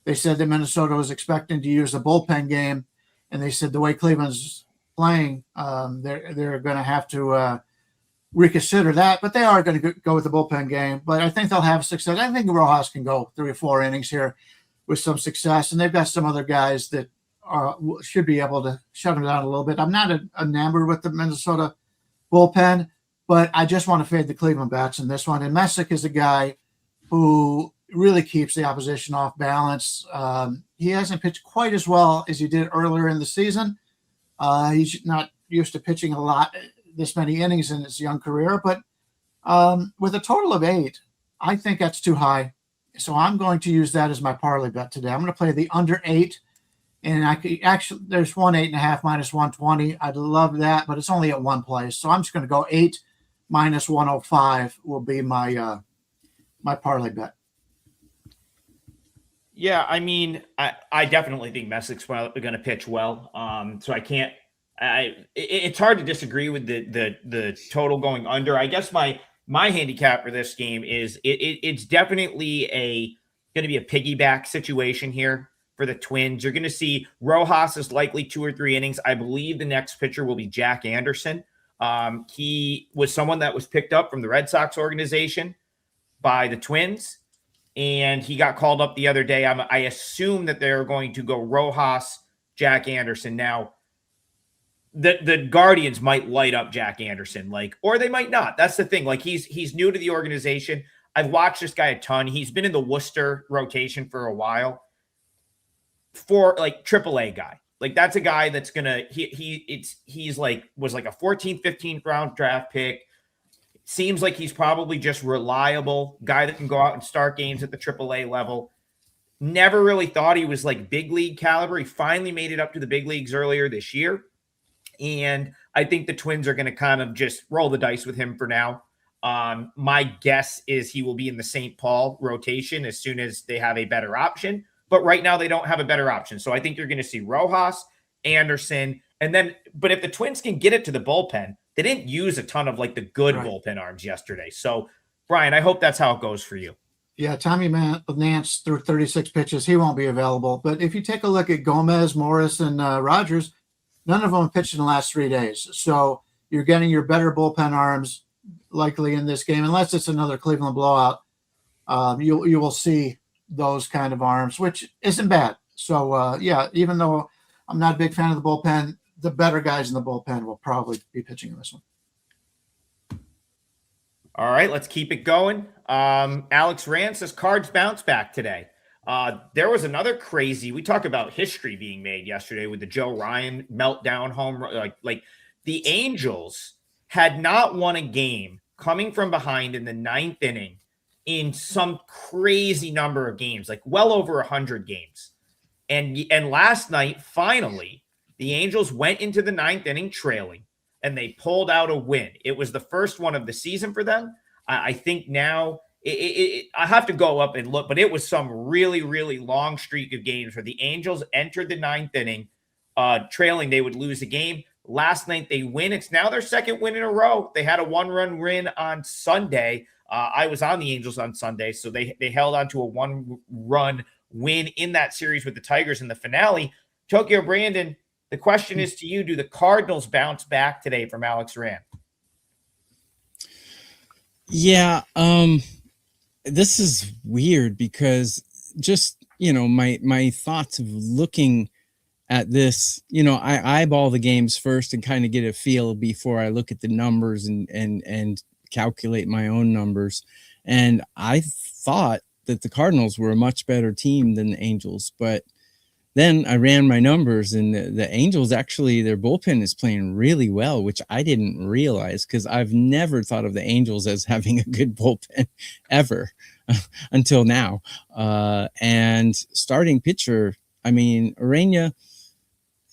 They said that Minnesota was expecting to use the bullpen game, and they said the way Cleveland's playing, they're going to have to reconsider that. But they are going to go with the bullpen game. But I think they'll have success. I think Rojas can go 3 or 4 innings here with some success, and they've got some other guys that should be able to shut them down a little bit. I'm not enamored with the Minnesota bullpen, but I just want to fade the Cleveland bats in this one. And Messick is a guy who really keeps the opposition off balance. He hasn't pitched quite as well as he did earlier in the season. He's not used to pitching a lot, this many innings in his young career, but with a total of 8, I think that's too high. So I'm going to use that as my parlay bet today. I'm going to play the under 8, and I could actually, there's 8.5 minus 120. I'd love that, but it's only at one place. So I'm just going to go 8 minus 105 will be my my parlay bet. Yeah, I mean, I definitely think Messick's going to pitch well. So I can't. It's hard to disagree with the total going under. I guess my handicap for this game is it's definitely going to be a piggyback situation here for the Twins. You're going to see Rojas is likely 2 or 3 innings. I believe the next pitcher will be Jack Anderson. He was someone that was picked up from the Red Sox organization by the Twins, and he got called up the other day. I assume that they're going to go Rojas, Jack Anderson. Now, the Guardians might light up Jack Anderson, or they might not. That's the thing. He's new to the organization. I've watched this guy a ton. He's been in the Worcester rotation for a while. For AAA guy. That's a guy that's gonna he's was a 14th, 15th round draft pick. Seems like he's probably just reliable guy that can go out and start games at the AAA level. Never really thought he was big league caliber. He finally made it up to the big leagues earlier this year. And I think the Twins are going to kind of just roll the dice with him for now. My guess is he will be in the St. Paul rotation as soon as they have a better option. But right now they don't have a better option. So I think you're going to see Rojas, Anderson, and then, but if the Twins can get it to the bullpen, they didn't use a ton of the good bullpen arms yesterday. So, Brian, I hope that's how it goes for you. Yeah, Tommy Nance threw 36 pitches. He won't be available. But if you take a look at Gomez, Morris, and Rogers, none of them pitched in the last 3 days. So you're getting your better bullpen arms likely in this game, unless it's another Cleveland blowout. You will see those kind of arms, which isn't bad. So, even though I'm not a big fan of the bullpen, the better guys in the bullpen will probably be pitching in this one. All right, let's keep it going. Alex Rand says Cards bounce back today. There was another crazy, we talk about history being made yesterday with the Joe Ryan meltdown home run. The Angels had not won a game coming from behind in the 9th inning in some crazy number of games, well over 100 games. And last night, finally, the Angels went into the 9th inning trailing, and they pulled out a win. It was the first one of the season for them. I think now I have to go up and look, but it was some really, really long streak of games where the Angels entered the 9th inning trailing. They would lose a game. Last night they win. It's now their 2nd win in a row. They had a 1-run win on Sunday. I was on the Angels on Sunday, so they held on to a 1-run win in that series with the Tigers in the finale. Tokyo Brandon, the question is to you, do the Cardinals bounce back today from Alex Rand? Yeah, this is weird because just, my thoughts of looking at this, I eyeball the games first and kind of get a feel before I look at the numbers and calculate my own numbers. And I thought that the Cardinals were a much better team than the Angels, but then I ran my numbers, and the Angels actually, their bullpen is playing really well, which I didn't realize because I've never thought of the Angels as having a good bullpen ever until now. And starting pitcher, Urena,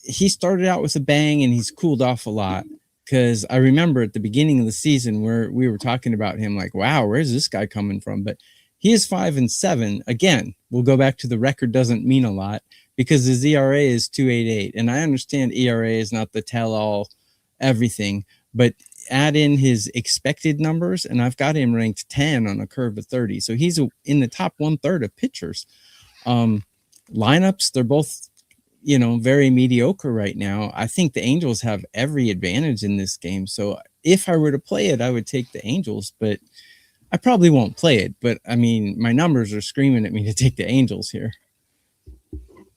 he started out with a bang and he's cooled off a lot. Because I remember at the beginning of the season where we were talking about him, wow, where's this guy coming from? But he is 5-7. Again, we'll go back to the record doesn't mean a lot because his ERA is 2.88. And I understand ERA is not the tell-all everything. But add in his expected numbers, and I've got him ranked 10 on a curve of 30. So he's in the top 1/3 of pitchers. Lineups, they're both, very mediocre right now. I think the Angels have every advantage in this game. So if I were to play it, I would take the Angels, but I probably won't play it. But I mean, my numbers are screaming at me to take the Angels here.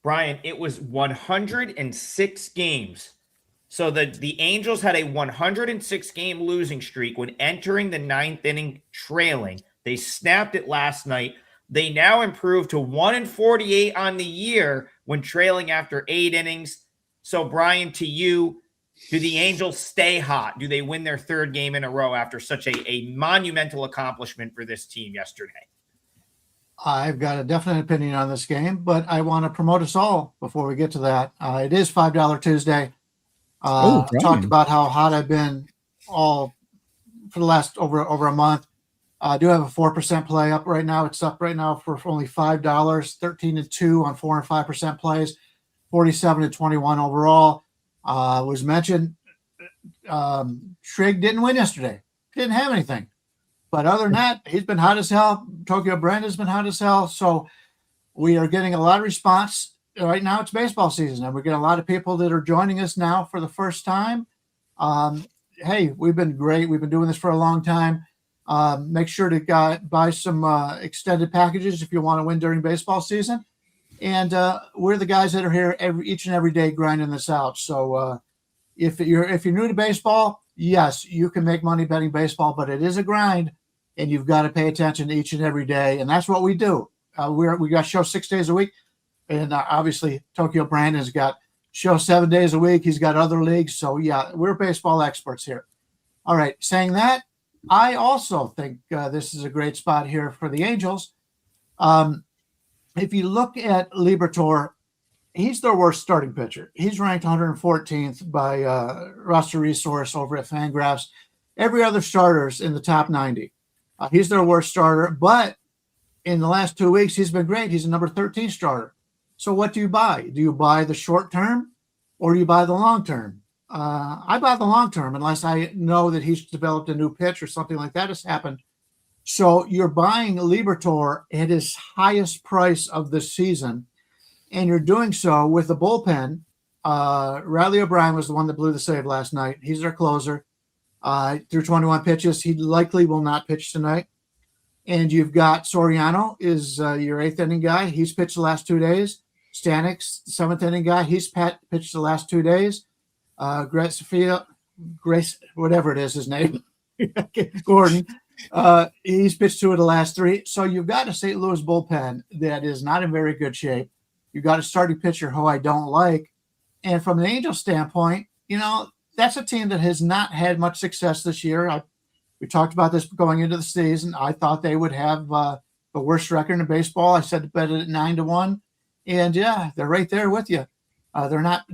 Brian, it was 106 games. So the Angels had a 106 game losing streak when entering the 9th inning trailing. They snapped it last night. They now improved to 1-48 on the year when trailing after 8 innings. So, Brian, to you, do the Angels stay hot? Do they win their 3rd game in a row after such a monumental accomplishment for this team yesterday? I've got a definite opinion on this game, but I want to promote us all before we get to that. It is $5 Tuesday. Talked about how hot I've been all for the last over a month. I do have a 4% play up right now. It's up right now for only $5, 13-2 on 4 and 5% plays, 47-21 overall. Was mentioned, Trigg didn't win yesterday. Didn't have anything. But other than that, he's been hot as hell. Tokyo Brandon's been hot as hell. So we are getting a lot of response. Right now it's baseball season, and we get a lot of people that are joining us now for the first time. Hey, we've been great. We've been doing this for a long time. Make sure to buy some extended packages if you want to win during baseball season. And we're the guys that are here each and every day grinding this out. So if you're new to baseball, yes, you can make money betting baseball, but it is a grind, and you've got to pay attention each and every day. And that's what we do. We got show 6 days a week. And obviously, Tokyo Brandon's got show 7 days a week. He's got other leagues. So, yeah, we're baseball experts here. All right. Saying that, I also think this is a great spot here for the Angels. If you look at Liberatore, he's their worst starting pitcher. He's ranked 114th by Roster Resource over at Fangraphs. Every other starter's in the top 90. He's their worst starter, but in the last 2 weeks, he's been great. He's a number 13 starter. So what do you buy? Do you buy the short term or do you buy the long term? I buy the long term unless I know that he's developed a new pitch or something like that has happened. So you're buying Liberatore at his highest price of the season, and you're doing so with the bullpen. Riley O'Brien was the one that blew the save last night. He's their closer. Through 21 pitches, he likely will not pitch tonight. And you've got Soriano is your 8th inning guy. He's pitched the last 2 days. Stanik's 7th inning guy. He's pitched the last 2 days. Grace, whatever it is, his name, Gordon. He's pitched 2 of the last 3. So you've got a St. Louis bullpen that is not in very good shape. You've got a starting pitcher who I don't like. And from an Angels standpoint, that's a team that has not had much success this year. We talked about this going into the season. I thought they would have the worst record in baseball. I said to bet it at 9-1, and yeah, they're right there with you. They're not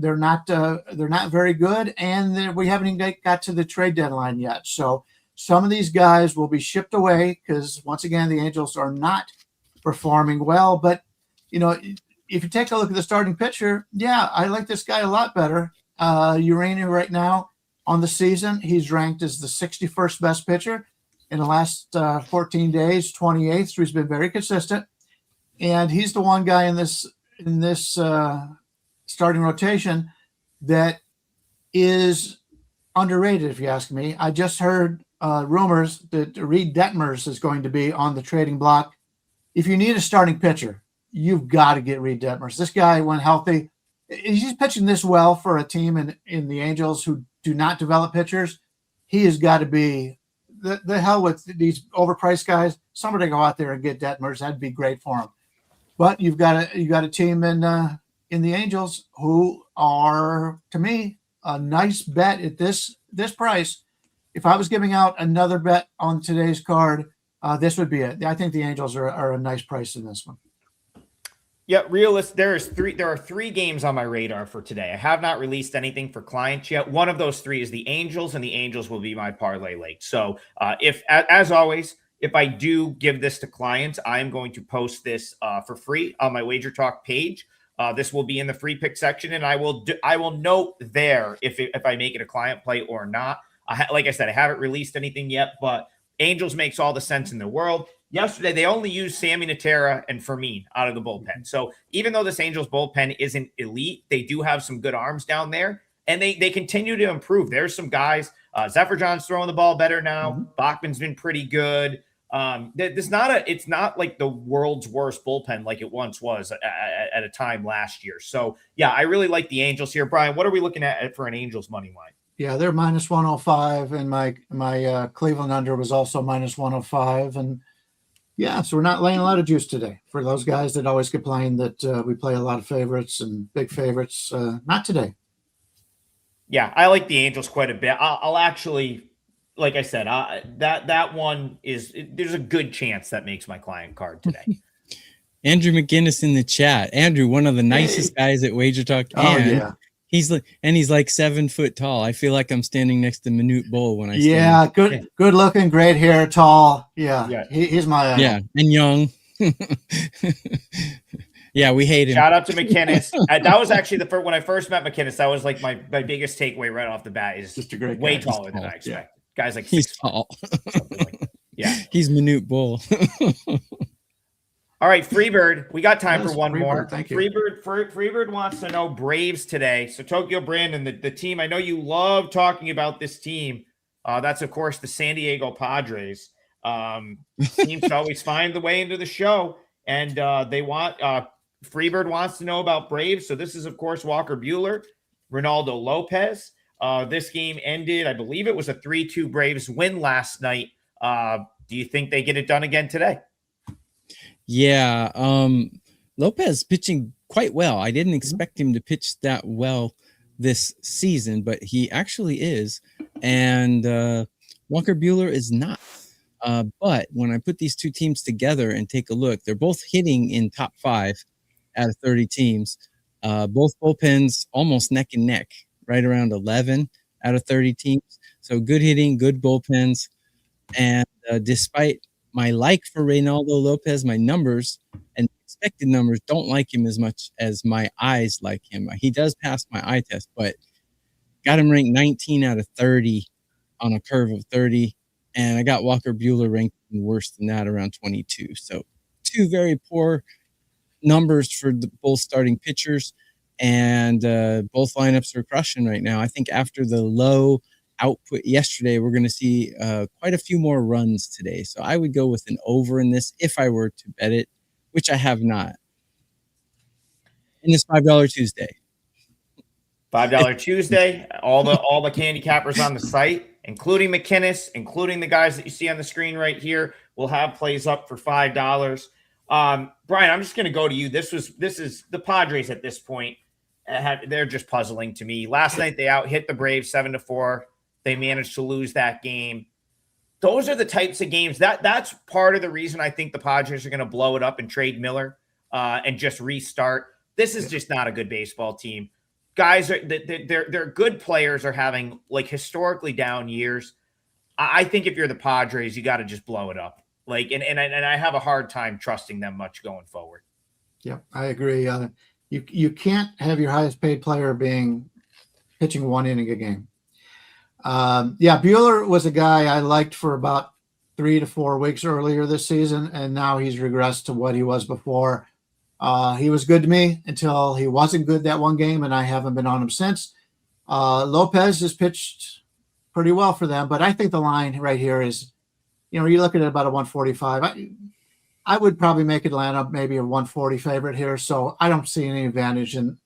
very good, and we haven't even got to the trade deadline yet. So some of these guys will be shipped away because once again, the Angels are not performing well. But if you take a look at the starting pitcher, yeah, I like this guy a lot better. Urania right now on the season, he's ranked as the 61st best pitcher in the last 14 days, 28th. So he's been very consistent, and he's the one guy in this starting rotation that is underrated, if you ask me. I just heard rumors that Reed Detmers is going to be on the trading block. If you need a starting pitcher, you've got to get Reed Detmers. This guy, when healthy, he's pitching this well for a team in the Angels who do not develop pitchers. He has got to be the hell with these overpriced guys. Somebody go out there and get Detmers. That'd be great for him. But you got a team in the Angels who are, to me, a nice bet at this price. If I was giving out another bet on today's card, this would be it. I think the Angels are a nice price in this one. Yeah, there are 3 games on my radar for today. I have not released anything for clients yet. One of those 3 is the Angels, and the Angels will be my parlay late. So as always, if I do give this to clients, I'm going to post this for free on my WagerTalk page. This will be in the free pick section, and I will note there if I make it a client play or not. Like I said, I haven't released anything yet, but Angels makes all the sense in the world. Yesterday, they only used Sammy Natera and Fermin out of the bullpen. So even though this Angels bullpen isn't elite, they do have some good arms down there, and they continue to improve. There's some guys. Zephyr John's throwing the ball better now. Bachman's been pretty good. It's not like the world's worst bullpen like it once was at a time last year. So yeah, I really like the Angels here. Brian, what are we looking at for an Angels money line? Yeah, they're minus 105, and my Cleveland under was also minus 105, and yeah, so we're not laying a lot of juice today for those guys that always complain that we play a lot of favorites and big favorites. Not today. Yeah, I like the Angels quite a bit. I'll actually, like I said, that one there's a good chance that makes my client card today. Andrew McGinnis in the chat. Andrew, one of the nicest guys at WagerTalk. Oh, yeah. He's like 7 foot tall. I feel like I'm standing next to Manute Bull when I good looking, great hair, tall. Yeah. He's my idol. Yeah, and young. Yeah, we hate him. Shout out to McKinnis. That was actually when I first met McKinnis. That was like my biggest takeaway right off the bat. Is just a great way guy. taller than I expected. Yeah. Guys like he's tall. Yeah, he's Manute Bull. All right, Freebird. We got time for one Freebird, more. thank you. Freebird wants to know Braves today. So Tokyo Brandon, the team. I know you love talking about this team. That's of course the San Diego Padres. Seems to always find the way into the show, and they want. Freebird wants to know about Braves. So this is of course Walker Buehler, Ronaldo Lopez. This game ended, I believe it was a 3-2 Braves win last night. Do you think they get it done again today? Yeah, Lopez pitching quite well. I didn't expect him to pitch that well this season, but he actually is. And Walker Buehler is not. But when I put these two teams together and take a look, they're both hitting in top 5 out of 30 teams. Both bullpens almost neck and neck, right around 11 out of 30 teams. So good hitting, good bullpens. And despite my like for Reynaldo Lopez, my numbers and expected numbers don't like him as much as my eyes like him. He does pass my eye test, but got him ranked 19 out of 30 on a curve of 30. And I got Walker Buehler ranked worse than that, around 22. So two very poor numbers for both starting pitchers. And both lineups are crushing right now. I think after the low output yesterday, we're going to see quite a few more runs today. So I would go with an over in this if I were to bet it, which I have not. In this $5 Tuesday. $5 Tuesday. All the handicappers on the site, including McKinnis, including the guys that you see on the screen right here, will have plays up for $5. Brian, I'm just going to go to you. This is the Padres at this point. They're just puzzling to me. Last night they out hit the Braves 7-4. They managed to lose that game. Those are the types of games that's part of the reason I think the Padres are going to blow it up and trade Miller and just restart. This is just not a good baseball team. Guys they're good players are having like historically down years. I think if you're the Padres, you got to just blow it up. Like and I have a hard time trusting them much going forward. Yeah, I agree. You can't have your highest paid player pitching 1 inning a game. Buehler was a guy I liked for about 3 to 4 weeks earlier this season, and now he's regressed to what he was before. He was good to me until he wasn't good that one game, and I haven't been on him since. Lopez has pitched pretty well for them, but I think the line right here is, you're looking at about a 145. I would probably make Atlanta maybe a 140 favorite here, so I don't see any advantage in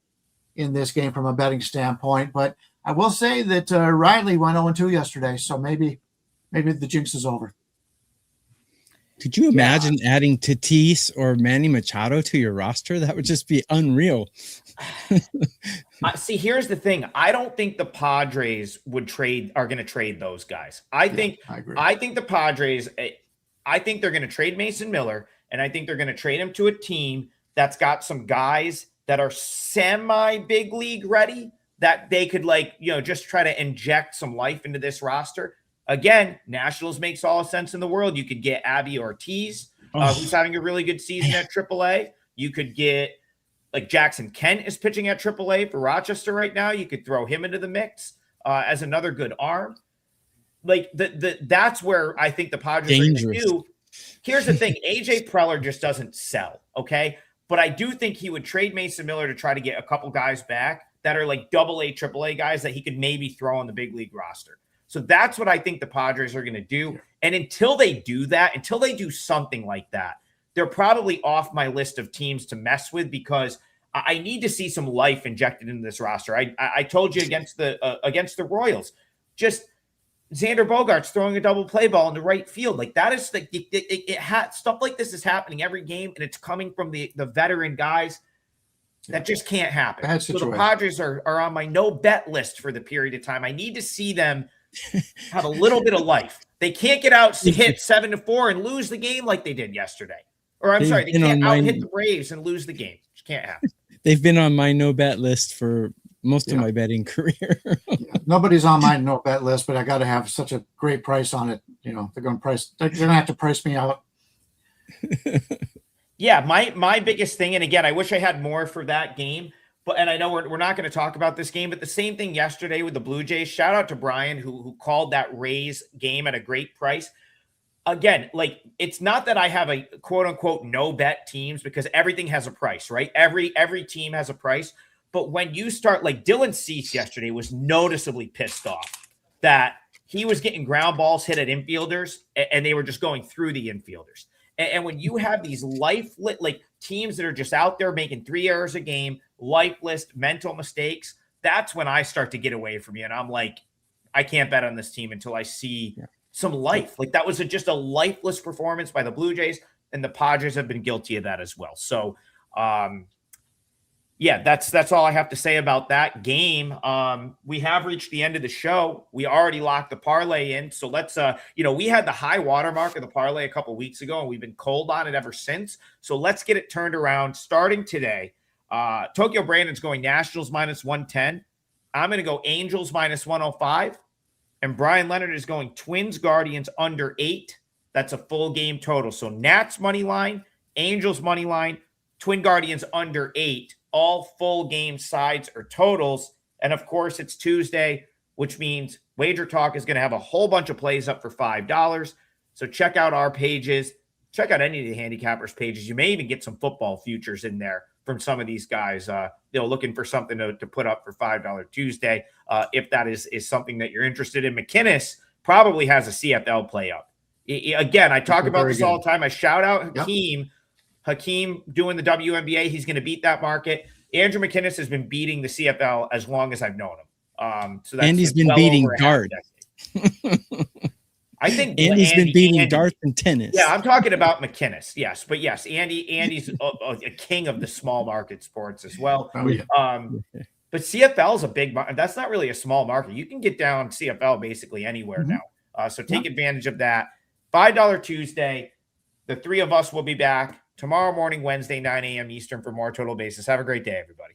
this game from a betting standpoint. But I will say that Riley went 0-2 yesterday, so maybe the jinx is over. Could you imagine adding Tatis or Manny Machado to your roster? That would just be unreal. See, here's the thing. I don't think the Padres are going to trade those guys. I agree. I think the Padres, I think they're going to trade Mason Miller, and I think they're going to trade him to a team that's got some guys that are semi-big league ready that they could just try to inject some life into this roster. Again, Nationals makes all the sense in the world. You could get Abby Ortiz, who's having a really good season at AAA. You could get Jackson Kent is pitching at AAA for Rochester right now. You could throw him into the mix as another good arm. like that's where I think the Padres are going to do. Here's the thing. AJ Preller just doesn't sell. Okay. But I do think he would trade Mason Miller to try to get a couple guys back that are like AA, AAA guys that he could maybe throw on the big league roster. So that's what I think the Padres are going to do. And until they do that, until they do something like that, they're probably off my list of teams to mess with because I need to see some life injected into this roster. I told you against the Royals, just Xander Bogaerts throwing a double play ball in the right field. Like that is like stuff like this is happening every game, and it's coming from the veteran guys. That just can't happen. So the Padres are on my no bet list for the period of time. I need to see them have a little bit of life. They can't get out, hit 7-4 and lose the game like they did yesterday. Or I'm sorry, they can't out hit the Braves and lose the game. It just can't happen. They've been on my no bet list for most of my betting career. Nobody's on my no bet list, but I got to have such a great price on it. You know, they're going to have to price me out. Yeah, my biggest thing, and again, I wish I had more for that game, and I know we're not going to talk about this game, but the same thing yesterday with the Blue Jays. Shout out to Brian who called that Rays game at a great price. Again, like it's not that I have a quote unquote no bet teams because everything has a price, right? Every team has a price. But when you start, like Dylan Cease yesterday was noticeably pissed off that he was getting ground balls hit at infielders and they were just going through the infielders. And when you have these like teams that are just out there making 3 errors a game, lifeless, mental mistakes, that's when I start to get away from you. And I'm like, I can't bet on this team until I see some life. Like that was just a lifeless performance by the Blue Jays, and the Padres have been guilty of that as well. So, that's all I have to say about that game. We have reached the end of the show. We already locked the parlay in. So let's, we had the high watermark of the parlay a couple weeks ago, and we've been cold on it ever since. So let's get it turned around starting today. Tokyo Brandon's going Nationals -110. I'm going to go Angels -105. And Bryan Leonard is going Twins Guardians under 8. That's a full game total. So Nats money line, Angels money line, Twin Guardians under 8. All full game sides or totals. And of course, it's Tuesday, which means WagerTalk is going to have a whole bunch of plays up for $5. So check out our pages. Check out any of the handicappers pages. You may even get some football futures in there from some of these guys, looking for something to put up for $5 Tuesday. If that is something that you're interested in. McKinnis probably has a CFL play up. Again, I talk about this all the time. I shout out Hakeem. Yep. Hakeem doing the WNBA. He's going to beat that market. Andrew McKinnis has been beating the CFL as long as I've known him. And he's been beating dart. I think Andy's been beating darts and tennis. Yeah, I'm talking about McKinnis. Yes, but yes, Andy's a king of the small market sports as well. Oh, yeah. But CFL is a big market. That's not really a small market. You can get down CFL basically anywhere now. So take advantage of that. $5 Tuesday. The three of us will be back tomorrow morning, Wednesday, 9 a.m. Eastern for more Total Basis. Have a great day, everybody.